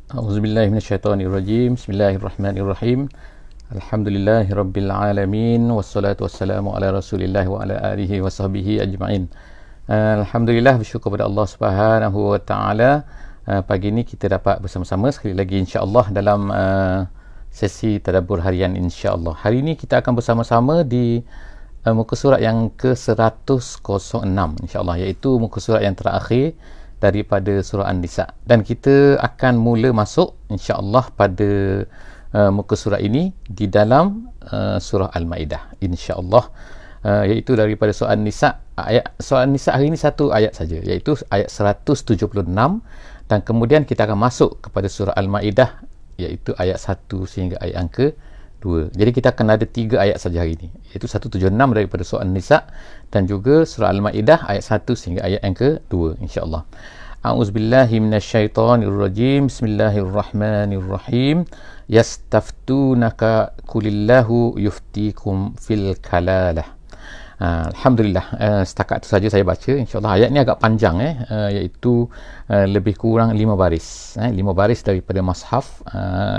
A'udzubillahi minasyaitonirrajim. Bismillahirrahmanirrahim. Alhamdulillahirabbil alamin wassalatu wassalamu ala Rasulillah wa ala alihi washabbihi ajmain. Alhamdulillah, bersyukur kepada Allah Subhanahu wa taala. Pagi ini kita dapat bersama-sama sekali lagi insya-Allah dalam sesi tadabbur harian insya-Allah. Hari ini kita akan bersama-sama di muka surat yang ke-106 insya-Allah, iaitu muka surat yang terakhir daripada surah An-Nisa, dan kita akan mula masuk insya-Allah pada muka surat ini di dalam surah Al-Maidah insya-Allah, iaitu daripada surah An-Nisa. Surah An-Nisa hari ini satu ayat saja, iaitu ayat 176, dan kemudian kita akan masuk kepada surah Al-Maidah, iaitu ayat 1 sehingga ayat yang ke-2. Jadi kita akan ada 3 ayat saja hari ini, iaitu 176 daripada surah An-Nisa dan juga surah Al-Maidah ayat 1 sehingga ayat yang ke-2 insya-Allah. A'udzubillahi minasyaitonirrajim. Bismillahirrahmanirrahim. Yastaftunaka qulillahu yuftikum fil kalalah. Alhamdulillah, setakat itu saja saya baca insya-Allah. Ayat ni agak panjang, iaitu lebih kurang 5 baris, 5 baris daripada mushaf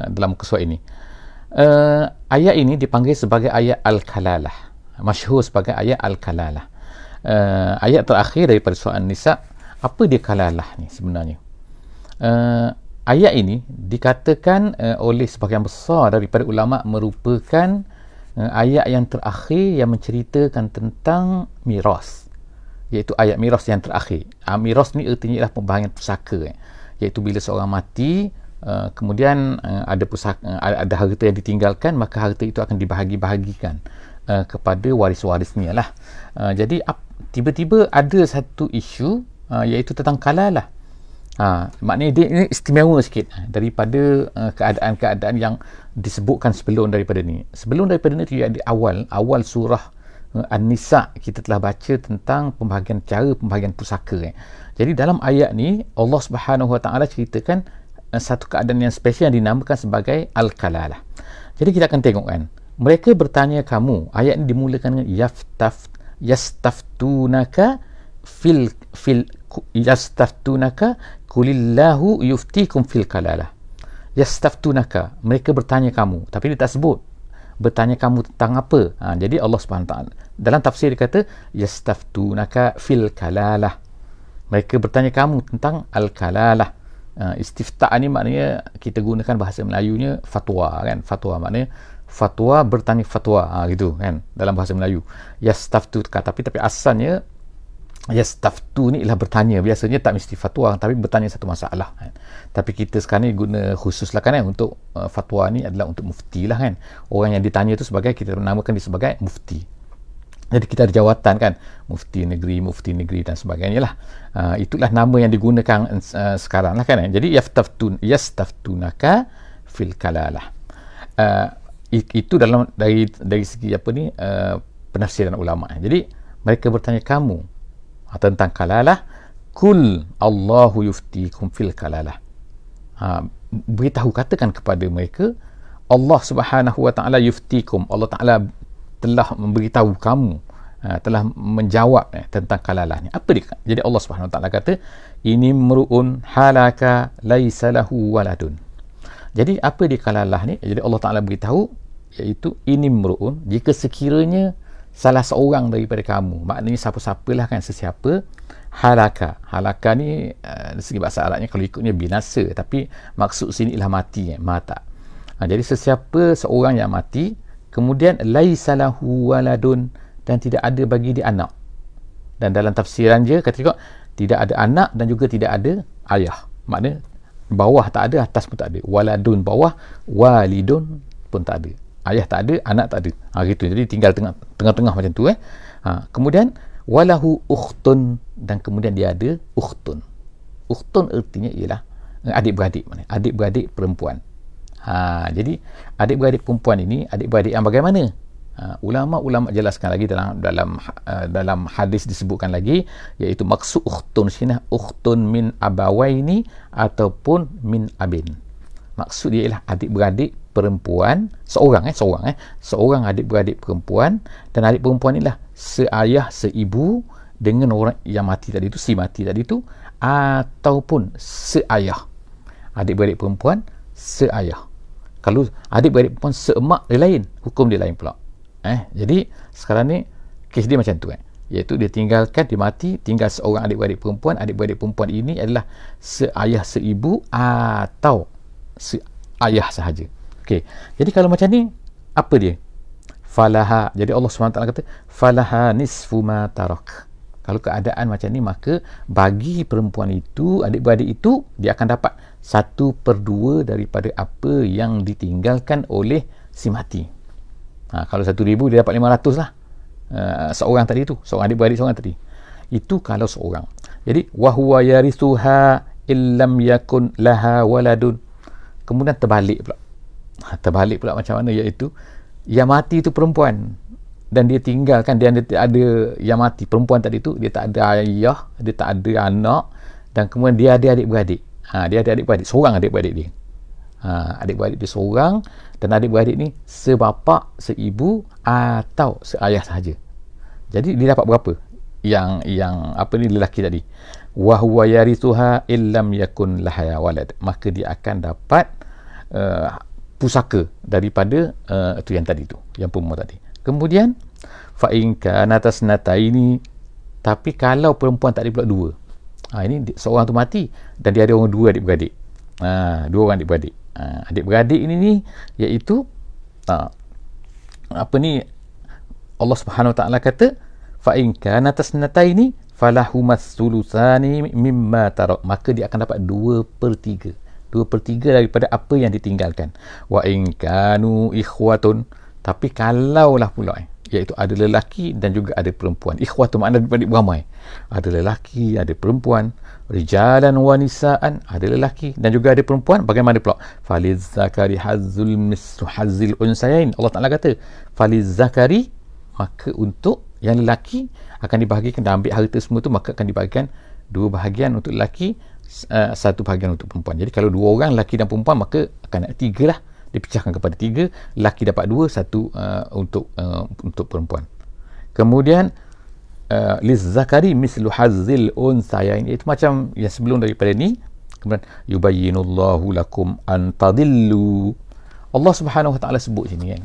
dalam muka surat ini. Ayat ini dipanggil sebagai ayat Al-Kalalah, masyhur sebagai ayat Al-Kalalah. Ayat terakhir daripada surah An-Nisa. Apa dia kalalah ni sebenarnya? Ayat ini dikatakan oleh sebahagian besar daripada ulama merupakan ayat yang terakhir yang menceritakan tentang miras, iaitu ayat miras yang terakhir. Miras ni artinya ialah pembahagian pusaka, iaitu bila seorang mati, kemudian ada pusaka, ada harta yang ditinggalkan, maka harta itu akan dibahagi-bahagikan kepada waris-warisnya lah. Jadi tiba-tiba ada satu isu, iaitu tentang kalalah. Maknanya dia ini istimewa sikit daripada keadaan-keadaan yang disebutkan sebelum daripada ni. Sebelum daripada ni, di awal surah An-Nisa kita telah baca tentang cara pembahagian pusaka. Jadi dalam ayat ni Allah Subhanahu Wa Taala ceritakan satu keadaan yang spesial yang dinamakan sebagai Al-Kalalah. Jadi kita akan tengok kan, mereka bertanya kamu. Ayat ni dimulakan dengan yastaftunaka yastaftunaka qulillahu yuftikum fil kalalah. Yastaftunaka, mereka bertanya kamu, tapi dia tak sebut bertanya kamu tentang apa. Jadi Allah Subhanahu taala dalam tafsir dia kata yastaftunaka fil kalalah, mereka bertanya kamu tentang al-kalalah. Istifta' ni maknanya kita gunakan bahasa Melayunya fatwa kan. Fatwa maknanya fatwa, bertanya fatwa, gitu kan dalam bahasa Melayu. Yastaftuka, tapi asalnya yastaftu ni ialah bertanya. Biasanya tak mesti fatwa, tapi bertanya satu masalah kan. Tapi kita sekarang ni guna khusus lah kan, untuk fatwa ni adalah untuk mufti lah kan. Orang yang ditanya tu sebagai, kita namakan dia sebagai mufti. Jadi kita ada jawatan kan, mufti negeri dan sebagainya lah. Itulah nama yang digunakan sekarang lah kan. Jadi yastaftunaka fil kalalah. Itu dalam dari segi apa ni, penafsiran ulama. Jadi mereka bertanya kamu tentang kalalah, kul Allahu yuftikum fil kalalah. Beritahu, katakan kepada mereka, Allah Subhanahu Wa Taala yuftikum, Allah Taala telah memberitahu kamu, telah menjawab tentang kalalah ni. Apa dia? Jadi Allah Subhanahu Wa Taala kata, ini mru'un halaka laisa lahu waladun. Jadi apa dia kalalah ni? Jadi Allah Taala beritahu, iaitu ini mru'un, jika sekiranya salah seorang daripada kamu, maknanya siapa-siapalah kan, sesiapa, halaka ni dari segi bahasa Arabnya kalau ikutnya binasa, tapi maksud sini ialah mati, mata. Jadi sesiapa seorang yang mati, kemudian laisa lahu waladun, dan tidak ada bagi dia anak. Dan dalam tafsiran je kata juga tidak ada anak dan juga tidak ada ayah. Maknanya bawah tak ada, atas pun tak ada. Waladun bawah, walidun pun tak ada. Ayah tak ada, anak tak ada. Gitu. Jadi tinggal tengah-tengah macam tu. Kemudian walahu ukhtun, dan kemudian dia ada ukhtun. Ukhtun artinya ialah adik-beradik, adik-beradik perempuan. Jadi adik-beradik perempuan ini, adik-beradik yang bagaimana? Ulama-ulama jelaskan lagi dalam hadis disebutkan lagi, iaitu maksud ukhtun sini ukhtun min abawaini ataupun min abin. Maksud dia ialah adik-beradik perempuan, seorang adik-beradik perempuan, dan adik perempuan inilah seayah seibu dengan orang yang mati tadi itu, si mati tadi itu, ataupun seayah. adik-beradik perempuan seayah. Kalau adik-beradik perempuan seemak, dia lain, hukum dia lain pula. Jadi sekarang ni kes dia macam tu iaitu dia tinggalkan, dia mati, tinggal seorang adik-beradik perempuan. Adik-beradik perempuan ini adalah seayah seibu atau seayah sahaja. Okey. Jadi kalau macam ni, apa dia? Falaha. Jadi Allah SWT kata falaha nisfu ma tarak. Kalau keadaan macam ni, maka bagi perempuan itu, adik-beradik itu, dia akan dapat 1/2 daripada apa yang ditinggalkan oleh si mati. Kalau 1,000 dia dapat 500 lah. Seorang tadi tu, seorang adik-beradik seorang tadi. Itu kalau seorang. Jadi wahwa yarithuha illam yakun laha waladun. Kemudian terbalik pula. Terbalik pula macam mana, iaitu yang mati itu perempuan dan dia tinggalkan, dia ada yang mati perempuan tadi tu, dia tak ada ayah, dia tak ada anak, dan kemudian dia ada adik-beradik. Dia ada adik-beradik, seorang adik-beradik dia. Adik-beradik dia seorang, dan adik-beradik ni sebapa, seibu atau seayah sahaja. Jadi dia dapat berapa? Yang apa ni, lelaki tadi. Wa huwa yarithuha illam yakun laha walad. Maka dia akan dapat pusaka daripada tu yang tadi tu, yang perempuan tadi. Kemudian fa in kana tasnataini, tapi kalau perempuan tak ada pula dua. Ini seorang tu mati dan dia ada orang dua adik-beradik. Dua orang adik-beradik. Adik-beradik ini ni iaitu apa ni, Allah Subhanahu Wa Taala kata fa in kana tasnataini falahumas thulutsani mimma tarak. Maka dia akan dapat 2/3. 2/3 daripada apa yang ditinggalkan. Wa in kanu ikhwatun, tapi kalaulah pula iaitu ada lelaki dan juga ada perempuan. Ikhwah tu makna adik beramai. Ada lelaki, ada perempuan. Rijalan wa nisaan, ada lelaki dan juga ada perempuan. Bagaimana pula? Faliz zakari hazzul mislu hazzil unsayain. Allah Taala kata faliz zakari, maka untuk yang lelaki akan dibahagikan dan ambil harta semua tu, maka akan dibahagikan 2 bahagian untuk lelaki, 1 bahagian untuk perempuan. Jadi kalau 2 orang lelaki dan perempuan, maka akan 3 lah, dipecahkan kepada 3. Lelaki dapat 2, 1 untuk perempuan. Kemudian lizzakari mislu hazzil unsayain, itu macam yang sebelum daripada ni. Kemudian yubayyinullahu lakum an tadillu. Allah Subhanahu Wa Taala sebut sini kan.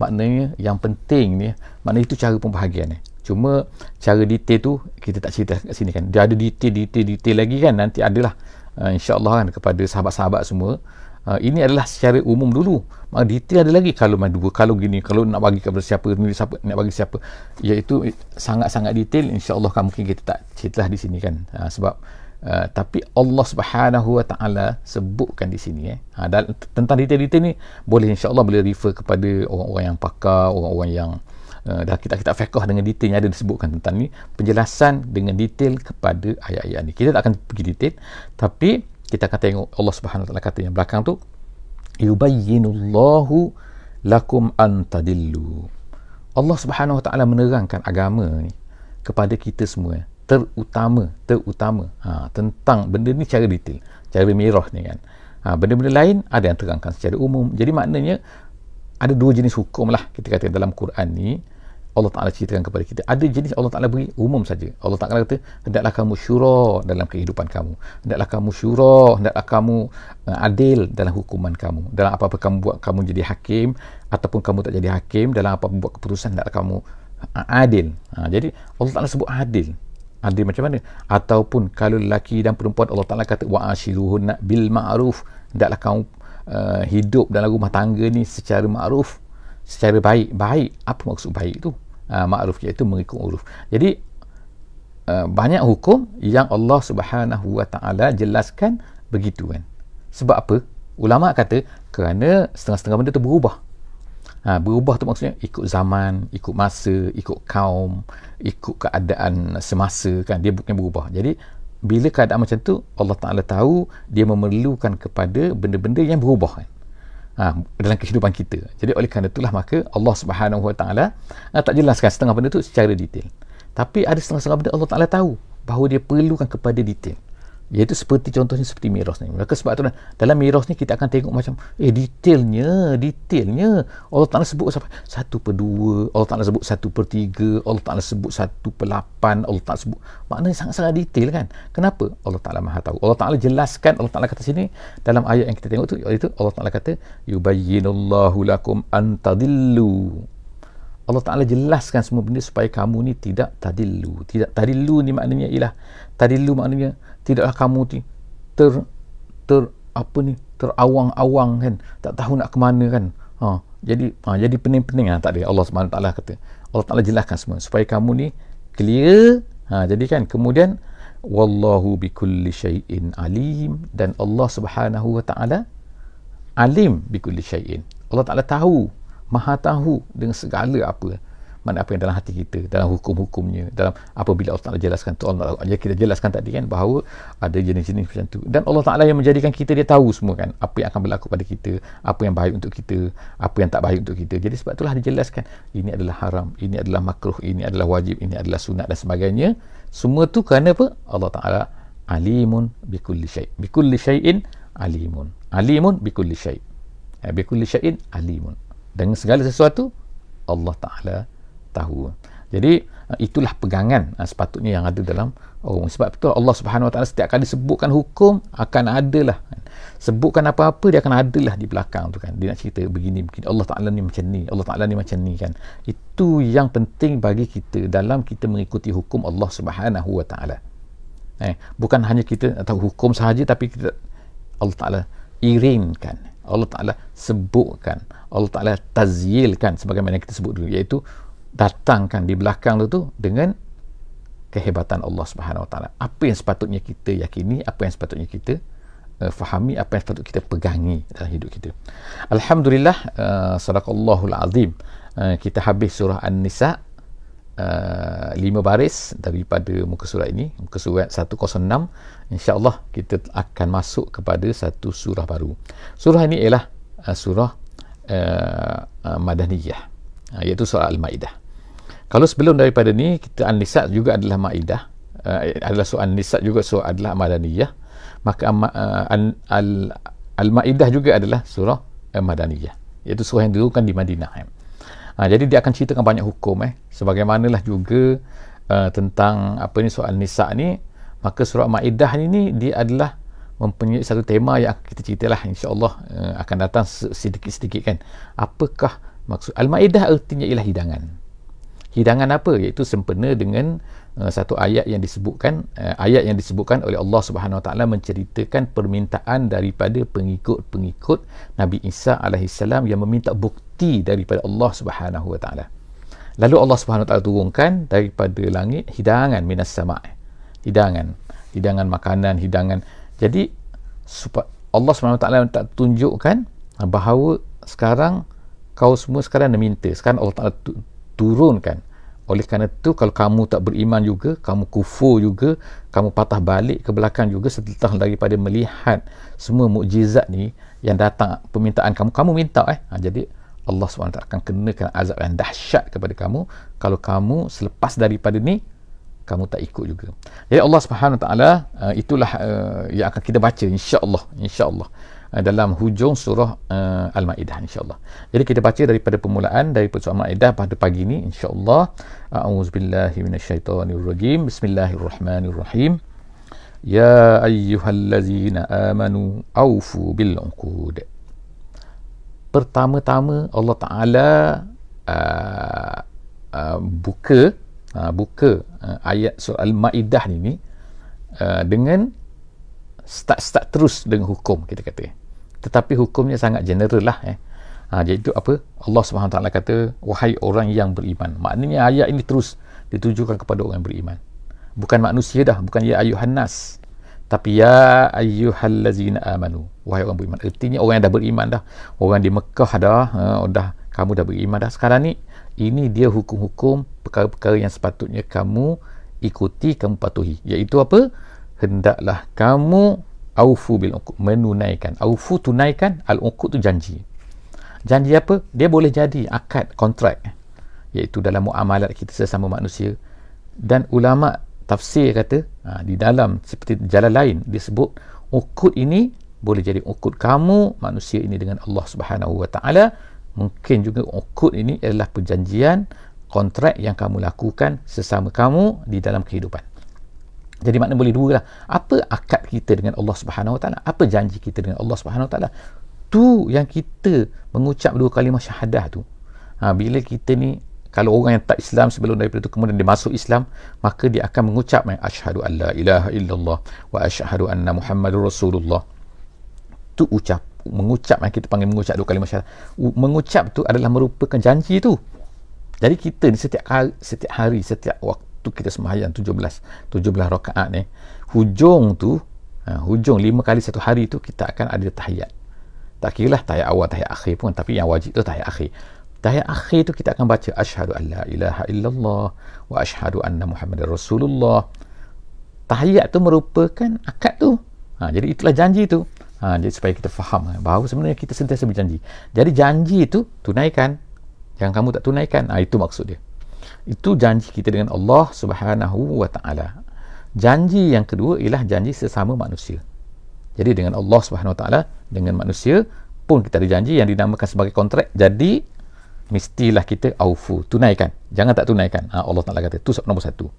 Maknanya yang penting ni, maknanya itu cara pembahagian ni. Cuma cara detail tu kita tak cerita kat sini kan. Dia ada detail lagi kan, nanti adalah insya-Allah kan kepada sahabat-sahabat semua. Ini adalah secara umum dulu. Maka detail ada lagi, kalau dua, kalau gini, kalau nak bagi kepada siapa, nak bagi siapa, iaitu sangat-sangat detail. InsyaAllah kan mungkin kita tak ceritalah di sini kan. Sebab tapi Allah Subhanahu Wa Taala sebutkan di sini dan tentang detail-detail ni boleh, insyaAllah boleh refer kepada orang-orang yang pakar, orang-orang yang dah kita fiqh dengan detail yang ada disebutkan tentang ni, penjelasan dengan detail kepada ayat-ayat ni. Kita tak akan pergi detail, tapi kita akan tengok Allah Subhanahu Wa Taala kata yang belakang tu, yubayyinullahu lakum an tadillu. Allah Subhanahu Wa Taala menerangkan agama ni kepada kita semua, terutama tentang benda ni secara detail, cara mirah ni kan. Benda-benda lain ada yang terangkan secara umum. Jadi maknanya ada 2 jenis hukum lah kita kata dalam Quran ni. Allah Ta'ala ceritakan kepada kita. Ada jenis Allah Ta'ala beri umum saja. Allah Ta'ala kata, hendaklah kamu syura dalam kehidupan kamu. Hendaklah kamu syura, hendaklah kamu adil dalam hukuman kamu. Dalam apa-apa kamu buat, kamu jadi hakim ataupun kamu tak jadi hakim, dalam apa-apa buat keputusan, hendaklah kamu adil. Jadi Allah Ta'ala sebut adil. Adil macam mana? Ataupun kalau lelaki dan perempuan, Allah Ta'ala kata wa'ashiruhunna bil ma'ruf. Hendaklah kamu hidup dalam rumah tangga ni secara ma'ruf, secara baik. Baik, apa maksud baik tu? Ma'ruf iaitu mengikut uruf. Jadi banyak hukum yang Allah Subhanahu Wa Taala jelaskan begitu kan. Sebab apa? Ulama kata kerana setengah-setengah benda tu berubah. Berubah tu maksudnya ikut zaman, ikut masa, ikut kaum, ikut keadaan semasa kan. Dia bukan berubah. Jadi bila keadaan macam tu, Allah Ta'ala tahu dia memerlukan kepada benda-benda yang berubah kan. Dalam kehidupan kita. Jadi oleh kerana itulah maka Allah Subhanahu Wa Taala tak jelaskan setengah benda tu secara detail. Tapi ada setengah-setengah benda Allah Ta'ala tahu bahawa dia perlukan kepada detail. Iaitu seperti contohnya seperti miras ni. Maka sebab tu dalam miras ni kita akan tengok macam detailnya Allah Ta'ala sebut sampai 1/2, Allah Ta'ala sebut 1/3, Allah Ta'ala sebut 1/8, Allah Ta'ala sebut, maknanya sangat-sangat detail kan. Kenapa? Allah Ta'ala Maha tahu. Allah Ta'ala jelaskan, Allah Ta'ala kata sini dalam ayat yang kita tengok tu, iaitu Allah Ta'ala kata yubayyinullahu lakum an tadillu. Allah Ta'ala jelaskan semua benda supaya kamu ni tidak tadillu. Tidak tadillu ni maknanya ialah, tadillu maknanya tidaklah kamu terawang-awang kan, tak tahu nak ke mana kan. Jadi pening-pening tak ada. Allah SWT kata, Allah Ta'ala jelaskan semua supaya kamu ni clear. Jadi kan, kemudian wallahu bikulli syai'in alim, dan Allah Subhanahu wa Ta'ala alim bikulli syai'in. Allah Ta'ala tahu, Maha tahu dengan segala apa yang dalam hati kita, dalam hukum-hukumnya, dalam apabila Allah Ta'ala jelaskan tu. Allah kita jelaskan tadi kan bahawa ada jenis-jenis macam tu, dan Allah Ta'ala yang menjadikan kita, dia tahu semua kan apa yang akan berlaku pada kita, apa yang baik untuk kita, apa yang tak baik untuk kita. Jadi sebab itulah dijelaskan ini adalah haram, ini adalah makruh, ini adalah wajib, ini adalah sunat dan sebagainya. Semua tu kerana apa? Allah Ta'ala alimun bikulli syai', bikulli syai'in alimun, alimun bikulli syai', bikulli syai'in alimun, dengan segala sesuatu Allah Ta'ala tahu. Jadi itulah pegangan sepatutnya yang ada dalam orang. Sebab itu Allah Subhanahu Wa Ta'ala setiap kali sebutkan hukum akan adalah, sebutkan apa-apa dia akan adalah di belakang tu kan. Dia nak cerita begini, Allah Ta'ala ni macam ni, Allah Ta'ala ni macam ni kan. Itu yang penting bagi kita dalam kita mengikuti hukum Allah Subhanahu Wa Ta'ala. Bukan hanya kita tahu hukum sahaja, tapi kita, Allah Ta'ala iringkan, Allah Ta'ala sebutkan, Allah Ta'ala tazyilkan, sebagaimana kita sebut dulu, iaitu datangkan di belakang tu dengan kehebatan Allah Subhanahu Wa Ta'ala. Apa yang sepatutnya kita yakini, apa yang sepatutnya kita fahami, apa yang sepatutnya kita pegangi dalam hidup kita. Alhamdulillah, sadaqallahul azim. Kita habis surah An-Nisa, 5 baris daripada muka surat ini, muka surat 106. InsyaAllah kita akan masuk kepada satu surah baru. Surah ini ialah surah Madaniyah, iaitu surah Al-Ma'idah. Kalau sebelum daripada ni, kita An-Nisa juga adalah Ma'idah, adalah surah An-Nisa juga surah adalah Madaniyah, maka Al-Ma'idah juga adalah surah Madaniyah, iaitu surah yang diturunkan di Madinah. Jadi dia akan ceritakan banyak hukum, sebagaimanalah juga tentang apa ni surah An-Nisa ni. Maka surah Ma'idah ni dia adalah mempunyai satu tema yang kita ceritalah, insya-Allah akan datang sedikit-sedikit kan. Apakah maksud Al-Ma'idah? Artinya ialah hidangan. Hidangan apa? Iaitu sempena dengan satu ayat yang disebutkan, oleh Allah Subhanahu Wa Ta'ala menceritakan permintaan daripada pengikut-pengikut Nabi Isa alaihissalam yang meminta bukti daripada Allah Subhanahu Wa Ta'ala. Lalu Allah Subhanahu Wa Ta'ala turunkan daripada langit hidangan minas sama', hidangan makanan, hidangan. Jadi Allah Subhanahu Wa Ta'ala tak tunjukkan bahawa sekarang kau semua sekarang meminta, sekarang Allah Ta'ala turunkan. Oleh kerana itu, kalau kamu tak beriman juga, kamu kufur juga, kamu patah balik ke belakang juga setelah daripada melihat semua mukjizat ni yang datang, permintaan kamu minta jadi Allah SWT akan kenakan azab yang dahsyat kepada kamu kalau kamu selepas daripada ni kamu tak ikut juga. Jadi Allah Subhanahu Wa Ta'ala itulah yang akan kita baca insya-Allah dalam hujung surah Al-Ma'idah, insya-Allah. Jadi kita baca daripada permulaan daripada surah Al-Ma'idah pada pagi ni, insya-Allah. A'udzubillahi minasyaitonirrajim. Bismillahirrahmanirrahim. Ya ayyuhallazina amanu aufu bil uqud. Pertama-tama Allah Ta'ala buka ayat surah Al-Ma'idah ni dengan start terus dengan hukum, kita kata. Tetapi hukumnya sangat general lah. Jadi apa? Allah Subhanahu Wa Ta'ala kata, wahai orang yang beriman. Maknanya ayat ini terus ditujukan kepada orang yang beriman. Bukan manusia dah, bukan ya ayyuhan nas, tapi ya ayyuhallazina amanu, wahai orang beriman. Artinya orang yang dah beriman dah, orang di Mekah dah kamu dah beriman dah. Sekarang ni, ini dia hukum-hukum perkara-perkara yang sepatutnya kamu ikuti, kamu patuhi. Iaitu apa? Hendaklah kamu aufu bil uqud, menunaikan. Aufu, tunaikan. Al-uqud tu janji. Janji apa? Dia boleh jadi akad, kontrak, iaitu dalam muamalat kita sesama manusia. Dan ulama tafsir kata, di dalam seperti jalan lain disebut ukud ini boleh jadi ukud kamu manusia ini dengan Allah Subhanahu Wa Taala. Mungkin juga ukud ini adalah perjanjian, kontrak yang kamu lakukan sesama kamu di dalam kehidupan. Jadi makna boleh dua lah. Apa akad kita dengan Allah Subhanahu Wa Taala? Apa janji kita dengan Allah Subhanahu Wa Taala? Tu yang kita mengucap dua kalimah syahadah tu. Bila kita ni, kalau orang yang tak Islam sebelum daripada itu kemudian dia masuk Islam, maka dia akan mengucap asyhadu an la ilaha illallah wa asyhadu anna Muhammadur Rasulullah. Tu mengucap yang kita panggil mengucap dua kalimah syahadah. Mengucap tu adalah merupakan janji tu. Jadi kita ni setiap hari, setiap waktu kita sembahyang 17 rakaat ni, hujung 5 kali satu hari tu kita akan ada tahiyat. Tak kira lah tahiyat awal, tahiyat akhir pun, tapi yang wajib tu tahiyat akhir. Tahiyat akhir tu kita akan baca asyhadu an la ilaha illallah wa asyhadu anna Muhammadar Rasulullah. Tahiyat tu merupakan akad tu. Jadi itulah janji tu. Jadi supaya kita faham bahawa sebenarnya kita sentiasa berjanji. Jadi janji itu tunaikan. Yang kamu tak tunaikan, itu maksud dia. Itu janji kita dengan Allah Subhanahu Wa Taala. Janji yang kedua ialah janji sesama manusia. Jadi dengan Allah Subhanahu Wa Taala, dengan manusia pun kita ada janji yang dinamakan sebagai kontrak. Jadi mestilah kita aufu, tunaikan. Jangan tak tunaikan. Allah Taala kata itu nombor satu.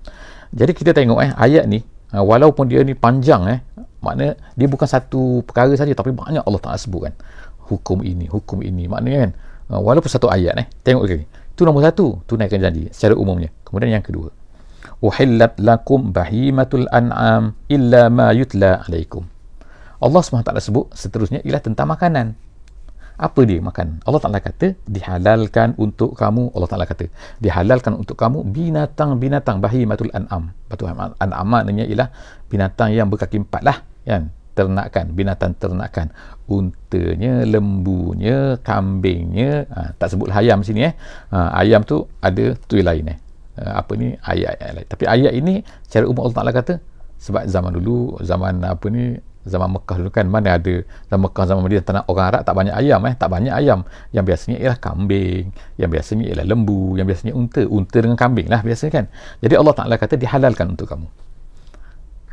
Jadi kita tengok ayat ni, walaupun dia ni panjang, makna dia bukan satu perkara saja, tapi banyak Allah Taala sebut kan. Hukum ini, maknanya kan, walaupun satu ayat tengok lagi. Itu nombor satu, tunaikan janji secara umumnya. Kemudian yang kedua, uhillat lakum bahimatul an'am illa ma yutla alaikum. Allah SWT sebut seterusnya ialah tentang makanan. Apa dia makan? Allah Ta'ala kata dihalalkan untuk kamu. Allah Ta'ala kata dihalalkan untuk kamu binatang-binatang, bahimatul an'am. An'am maknanya ialah binatang yang berkaki empat lah, kan? Ternakan, binatang ternakan. Untanya, lembunya, kambingnya. Tak sebut ayam sini. Ayam tu ada tu lain. Ayat lain. Tapi ayat ini secara umum Allah Ta'ala kata, sebab zaman dulu, zaman Mekah dulu kan, mana ada zaman Mekah, zaman Madinah, tanah orang Arab tak banyak ayam. Tak banyak ayam. Yang biasanya ialah kambing, yang biasanya ialah lembu, yang biasanya unta dengan kambing lah biasa kan. Jadi Allah Ta'ala kata dihalalkan untuk kamu.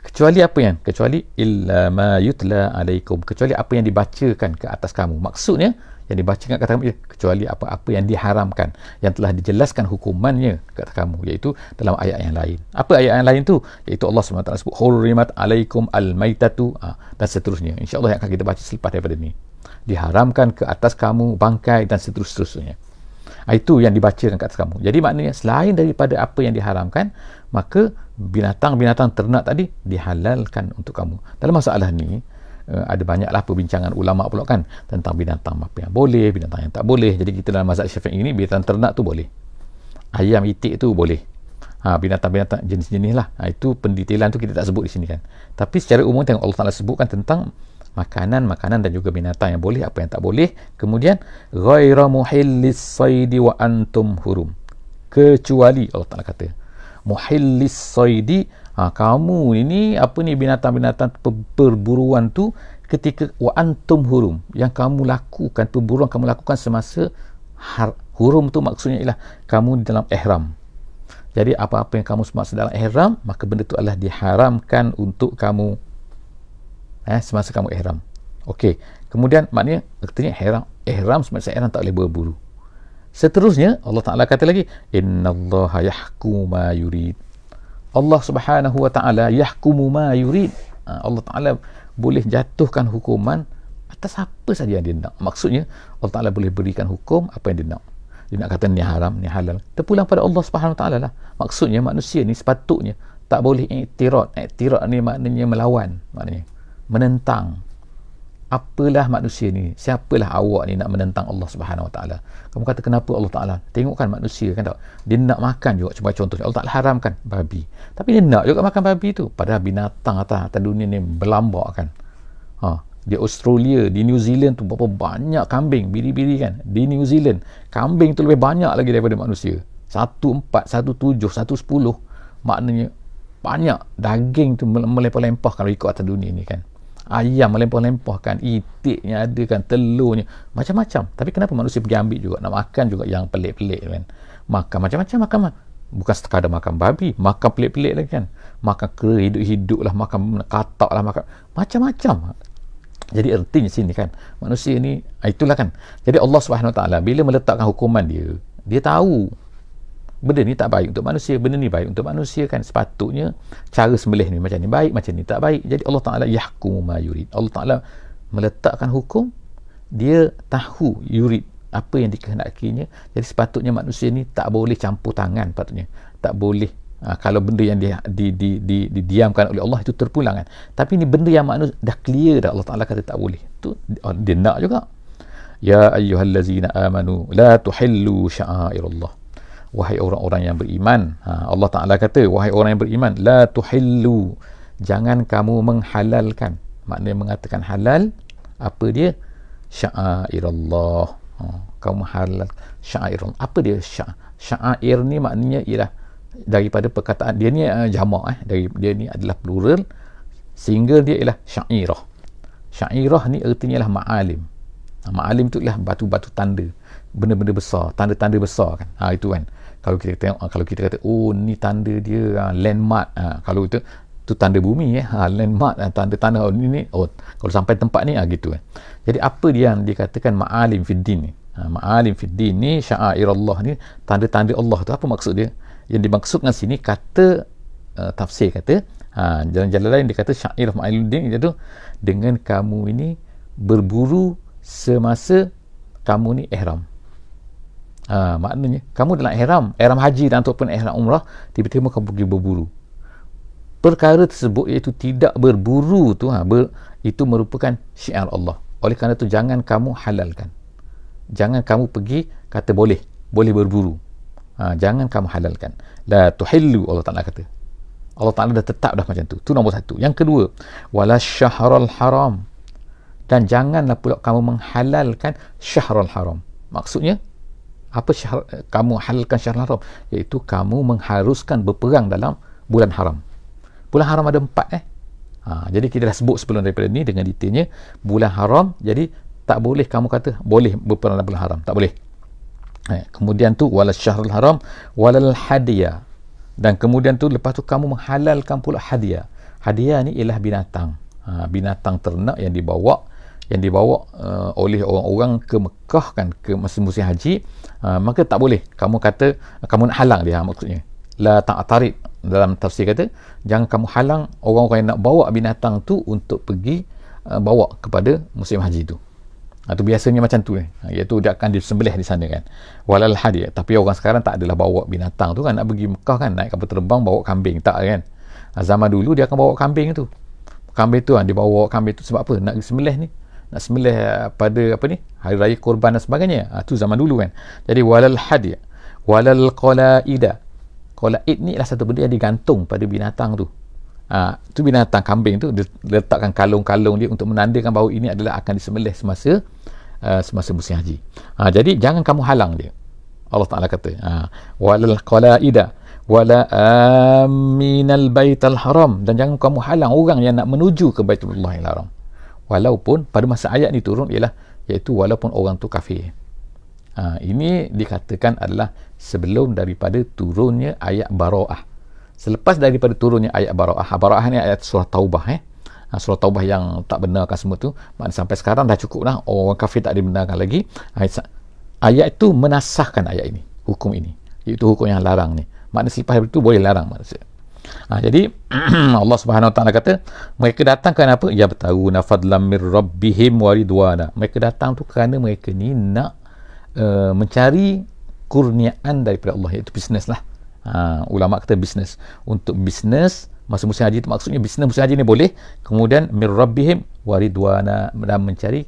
Kecuali apa yang? Kecuali illa ma yutla alaikum. Kecuali apa yang dibacakan ke atas kamu. Maksudnya yang dibacakan ke atas kamu, kecuali apa-apa yang diharamkan, yang telah dijelaskan hukumannya ke atas kamu, iaitu dalam ayat yang lain. Apa ayat yang lain tu? Iaitu Allah SWT sebut hurrimat alaikum al-maitatu, dan seterusnya. InsyaAllah yang akan kita baca selepas daripada ni. Diharamkan ke atas kamu bangkai dan seterusnya. Itu yang dibacakan ke atas kamu. Jadi maknanya selain daripada apa yang diharamkan, maka binatang-binatang ternak tadi dihalalkan untuk kamu. Dalam masalah ni ada banyaklah perbincangan ulama pula kan, tentang binatang apa yang boleh, binatang yang tak boleh. Jadi kita dalam mazhab Syafi'i ini, binatang ternak tu boleh, ayam itik tu boleh, binatang-binatang jenis-jenis lah. Itu pendetailan tu kita tak sebut di sini kan. Tapi secara umum tengok Allah Ta'ala sebutkan tentang makanan dan juga binatang yang boleh, apa yang tak boleh. Kemudian ghaira muhillis saidi wa antum hurum, kecuali Allah Ta'ala kata muhillis saidi, kamu ini binatang-binatang perburuan tu ketika wa antum hurum, yang kamu lakukan perburuan, kamu lakukan semasa hurum tu maksudnya ialah kamu di dalam ihram. Jadi apa-apa yang kamu semasa dalam ihram, maka benda tu adalah diharamkan untuk kamu semasa kamu ihram. Okey. Kemudian maknanya katanya ihram semasa ihram tak boleh berburu. Seterusnya Allah Ta'ala kata lagi, innallaha yahkumu ma yurid. Allah Subhanahu Wa Ta'ala yahkumu ma yurid. Allah Ta'ala boleh jatuhkan hukuman atas apa saja yang dia nak. Maksudnya Allah Ta'ala boleh berikan hukum apa yang dia nak. Dia nak kata ni haram, ni halal, terpulang pada Allah Subhanahu Wa Ta'ala lah. Maksudnya manusia ni sepatutnya tak boleh iktirad. Iktirad ni maknanya melawan, maknanya menentang. Apalah manusia ni, siapalah awak ni nak menentang Allah Subhanahu Wa Ta'ala? Kamu kata kenapa Allah Ta'ala? Tengokkan manusia kan tak, dia nak makan juga. Cuba contohnya Allah Ta'ala haramkan babi, tapi dia nak juga makan babi tu. Padahal binatang atas dunia ni berlambak kan. Di Australia, di New Zealand tu berapa banyak kambing, biri-biri kan. Di New Zealand kambing tu lebih banyak lagi daripada manusia. 1,4, 1,7, 1,10, maknanya banyak. Daging tu melempah-lempah kalau ikut atas dunia ni kan. Ayam melempah-lempahkan, itiknya ada kan, telurnya, macam-macam. Tapi kenapa manusia pergi ambil juga, nak makan juga yang pelik-pelik kan. Makan macam-macam, makan bukan sekadar makan babi, makan pelik-pelik lagi kan. makan kera hidup-hidup lah, makan katak lah, makan macam-macam. Jadi ertinya sini kan, manusia ni itulah kan. Jadi Allah Subhanahu Wa Taala bila meletakkan hukuman dia tahu benda ni tak baik untuk manusia, benda ni baik untuk manusia kan. Sepatutnya cara sembelih ni macam ni baik, macam ni tak baik. Jadi Allah Taala yahkumu ma yurid. Allah Taala meletakkan hukum, dia tahu yurid apa yang dikehendakinya. Jadi sepatutnya manusia ni tak boleh campur tangan, patutnya tak boleh. Kalau benda yang didiamkan oleh Allah itu terpulang kan. Tapi ni benda yang manusia dah clear dah, Allah Taala kata tak boleh, tu dia nak juga. Ya ayyuhallazina amanu la tuhillu sya'airallah. Wahai orang-orang yang beriman, Allah Taala kata wahai orang yang beriman, la tuhillu, jangan kamu menghalalkan. Maknanya mengatakan halal apa dia? Sya'airallah. Kamu halal sya'airallah. Apa dia sya'air ni? Maknanya ialah daripada perkataan dia ni jamak, dari dia ni adalah plural, sehingga dia ialah syairah. Syairah ni artinya ialah ma'alim. Ma'alim tu ialah batu-batu tanda, benda-benda besar, tanda-tanda besar kan. Itu kan, kalau kita tengok, kalau kita kata oh ni tanda dia landmark, kalau itu tu tanda bumi landmark, tanda-tanda ni kalau sampai tempat ni gitu kan. Jadi apa dia yang dikatakan ma'alim fiddin ni? Ma'alim fiddin ni, sya'airallah ni, tanda-tanda Allah tu apa maksud dia? Yang dimaksudkan sini kata tafsir kata, jalan-jalan lain dia kata syair ma'aluddin itu dengan kamu ini berburu semasa kamu ni ihram. Maknanya kamu dalam ihram haji dan ataupun ihram umrah, tiba-tiba kamu pergi berburu. Perkara tersebut iaitu tidak berburu tu itu merupakan syiar Allah. Oleh kerana itu jangan kamu halalkan. Jangan kamu pergi kata boleh berburu. Jangan kamu halalkan. La tuhillu, Allah Ta'ala kata. Allah Ta'ala dah tetap dah macam tu. Tu nombor satu. Yang kedua, wala syahrul haram, dan janganlah pula kamu menghalalkan syahrul haram. Maksudnya apa kamu halalkan syahrul haram? Iaitu kamu mengharuskan berperang dalam bulan haram. Bulan haram ada 4 jadi kita dah sebut sebelum daripada ni dengan detailnya. Bulan haram, jadi tak boleh kamu kata boleh berperang dalam bulan haram, tak boleh. Kemudian tu wala syahrul haram walal hadiah, dan kemudian tu lepas tu kamu menghalalkan pula hadiah. Hadiah ni ialah binatang, binatang ternak yang dibawa oleh orang-orang ke Mekah kan, ke musim haji. Maka tak boleh kamu kata kamu nak halang dia. Maksudnya la ta'tarid, dalam tafsir kata jangan kamu halang orang-orang yang nak bawa binatang tu untuk pergi bawa kepada musim haji tu. Itu biasanya macam tu iaitu dia akan disembelih di sana kan, walal hadiah. Tapi orang sekarang tak adalah bawa binatang tu kan, nak pergi Mekah kan, naik kapal terbang bawa kambing, tak kan. Zaman dulu dia akan bawa kambing tu, dia bawa kambing tu sebab apa? Nak sembelih ni, nak sembelih pada hari raya korban dan sebagainya. Tu zaman dulu kan. Jadi walal hadiah walal qalaida. Qalaid ni adalah satu benda yang digantung pada binatang tu. Tu binatang kambing tu dia letakkan kalung-kalung dia untuk menandakan bahawa ini adalah akan disembelih semasa musim haji. Jadi jangan kamu halang dia. Allah Taala kata walal qalaida wala aminal baital haram, dan jangan kamu halang orang yang nak menuju ke Baitullahil Haram. Walaupun pada masa ayat ni turun iaitu walaupun orang tu kafir. Ini dikatakan adalah sebelum daripada turunnya ayat Bara'ah. Selepas daripada turunnya ayat Bara'ah. Bara'ah ni ayat surah Taubah surah Taubah yang tak benarkan semua tu. Maknanya sampai sekarang dah cukup dah, orang kafir tak dibenarkan lagi. Ayat itu menasahkan ayat ini, hukum ini, iaitu hukum yang larang ni. Maknanya selepas itu boleh larang manusia. Jadi Allah Subhanahu Wa Taala kata mereka datang kerana apa? Ya bataguna fadlam mir rabbihim wa ridwana. Mereka datang tu kerana mereka ni nak mencari kurniaan daripada Allah, iaitu bisnes lah. Ulama kata bisnes, untuk bisnes masa musim haji itu, maksudnya bisnes musim haji ni boleh. Kemudian mir rabbihim wa ridwana, dan mencari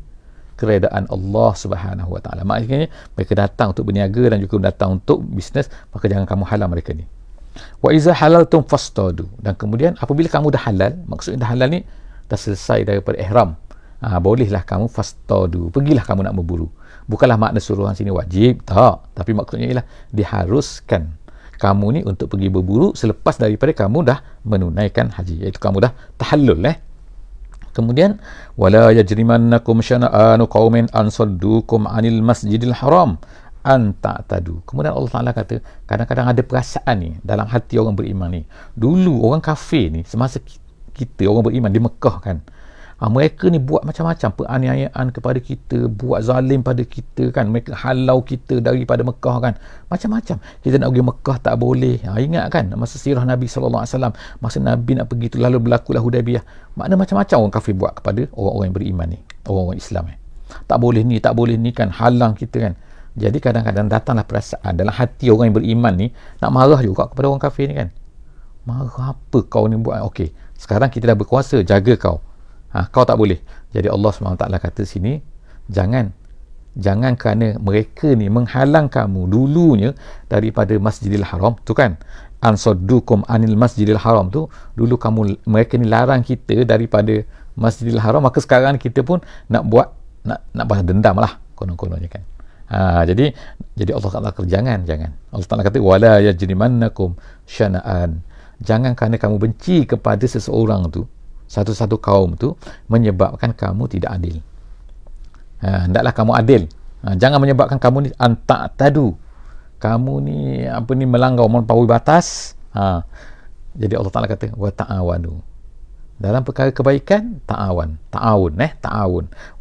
keredaan Allah Subhanahu Wa Taala. Maksudnya mereka datang untuk berniaga dan juga datang untuk bisnes, maka jangan kamu halang mereka ni. Wa iza halaltum fastadu, dan kemudian apabila kamu dah halal, maksudnya dah halal ni dah selesai daripada ihram, bolehlah kamu fastadu, pergilah kamu nak berburu. Bukanlah makna suruhan sini wajib, tak, tapi maksudnya ialah diharuskan kamu ni untuk pergi berburu selepas daripada kamu dah menunaikan haji, iaitu kamu dah tahallul. Kemudian wala yajrimannakum syana'anu qaumin an saddukum 'anil masjidil haram anta tadu. Kemudian Allah Ta'ala kata, kadang-kadang ada perasaan ni dalam hati orang beriman ni. Dulu orang kafir ni, semasa kita orang beriman di Mekah kan, mereka ni buat macam-macam penganiayaan kepada kita, buat zalim pada kita kan, mereka halau kita daripada Mekah kan, macam-macam. Kita nak pergi Mekah tak boleh. Ingat kan masa sirah Nabi SAW, masa Nabi nak pergi tu lalu berlakulah Hudaybiyah. Makna macam-macam orang kafir buat kepada orang-orang yang beriman ni, orang-orang Islam ni. Tak boleh ni kan, halang kita kan. Jadi kadang-kadang datanglah perasaan dalam hati orang yang beriman ni, nak marah juga kepada orang kafir ni kan. Marah apa kau ni buat? Okey, sekarang kita dah berkuasa, jaga kau. Kau tak boleh. Jadi Allah SWT kata sini, jangan kerana mereka ni menghalang kamu dulunya daripada Masjidil Haram tu kan, ansoddukum anil Masjidil Haram tu, dulu mereka ni larang kita daripada Masjidil Haram, maka sekarang kita pun nak buat, nak balas dendam lah konon-kononnya kan. Jadi Allah Ta'ala kata jangan. Allah Ta'ala kata wala yajrimannakum syana'an, jangan kerana kamu benci kepada seseorang tu, satu-satu kaum tu, menyebabkan kamu tidak adil. Hendaklah kamu adil. Jangan menyebabkan kamu ni anta tadu, kamu ni melanggar, melampaui batas. Jadi Allah Ta'ala kata wa ta'awanu, dalam perkara kebaikan ta'awun,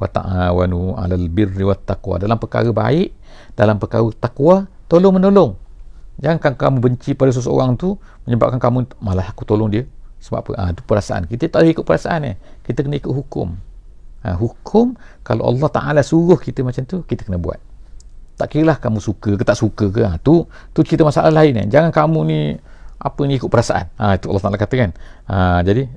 wa ta'awanu 'alal birri wat taqwa, dalam perkara baik, dalam perkara takwa, tolong menolong. Jangan kamu benci pada seseorang tu menyebabkan kamu malah aku tolong dia. Sebab apa? Itu perasaan. Kita tak boleh ikut perasaan kita kena ikut hukum. Hukum, kalau Allah Ta'ala suruh kita macam tu, kita kena buat. Tak kira lah kamu suka ke tak suka ke. Tu cerita masalah lain. Jangan kamu ni ikut perasaan. Itu Allah Ta'ala kata kan. Jadi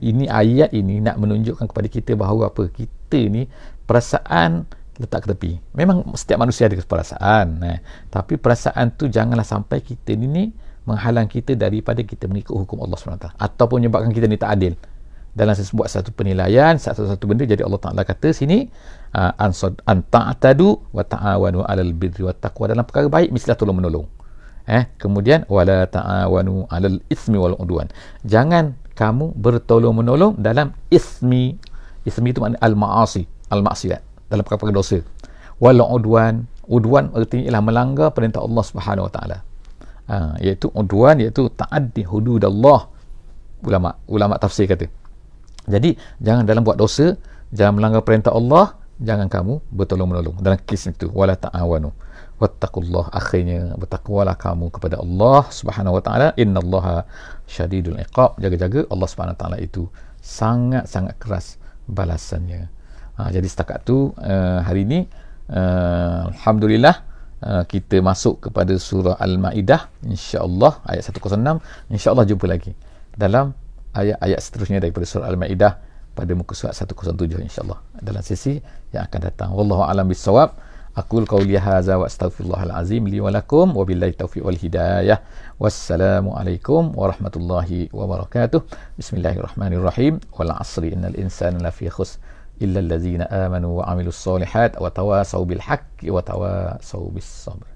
ini ayat ini nak menunjukkan kepada kita bahawa kita ni perasaan letak ke tepi. Memang setiap manusia ada perasaan. Tapi perasaan tu janganlah sampai kita ni menghalang kita daripada kita mengikut hukum Allah SWT, ataupun menyebabkan kita ni tak adil dalam buat satu penilaian satu benda. Jadi Allah Ta'ala kata sini anta'tadu wa ta'awanu 'alal birri wat taqwa, dalam perkara baik mestilah tolong menolong. Kemudian wala ta'awanu 'alal ismi wal udwan, jangan kamu bertolong menolong dalam ismi itu makna al-ma'asi, al-maksiat, dalam perkara dosa. Wal udwan artinya ialah melanggar perintah Allah Subhanahu Wa Ta'ala. Iaitu udwan, iaitu ta'addi hududallah, ulama tafsir kata. Jadi jangan dalam buat dosa, jangan melanggar perintah Allah, jangan kamu bertolong menolong dalam kes itu. Wala ta'awanu wattaqullah, akhirnya bertakwalah kamu kepada Allah Subhanahu Wa Ta'ala. Innallaha syadidul iqab, jaga-jaga Allah Subhanahu Wa Ta'ala itu sangat-sangat keras balasannya. Jadi setakat tu hari ini alhamdulillah kita masuk kepada surah Al-Ma'idah, insya-Allah ayat 106. insya-Allah jumpa lagi dalam ayat-ayat seterusnya daripada surah Al-Ma'idah pada muka surat 107 insya-Allah dalam sesi yang akan datang. Wallahu a'lam bissawab. Aqul qawli hadza wa astaghfirullahal azim li wa lakum wa billahi taufiq wal hidayah. Wassalamu alaikum warahmatullahi wabarakatuh. Bismillahirrahmanirrahim. Wal 'asri innal insana lafi khusr illa allazina amanu wa 'amilus solihat wa tawasaw bil haqqi wa tawasaw bis sabr.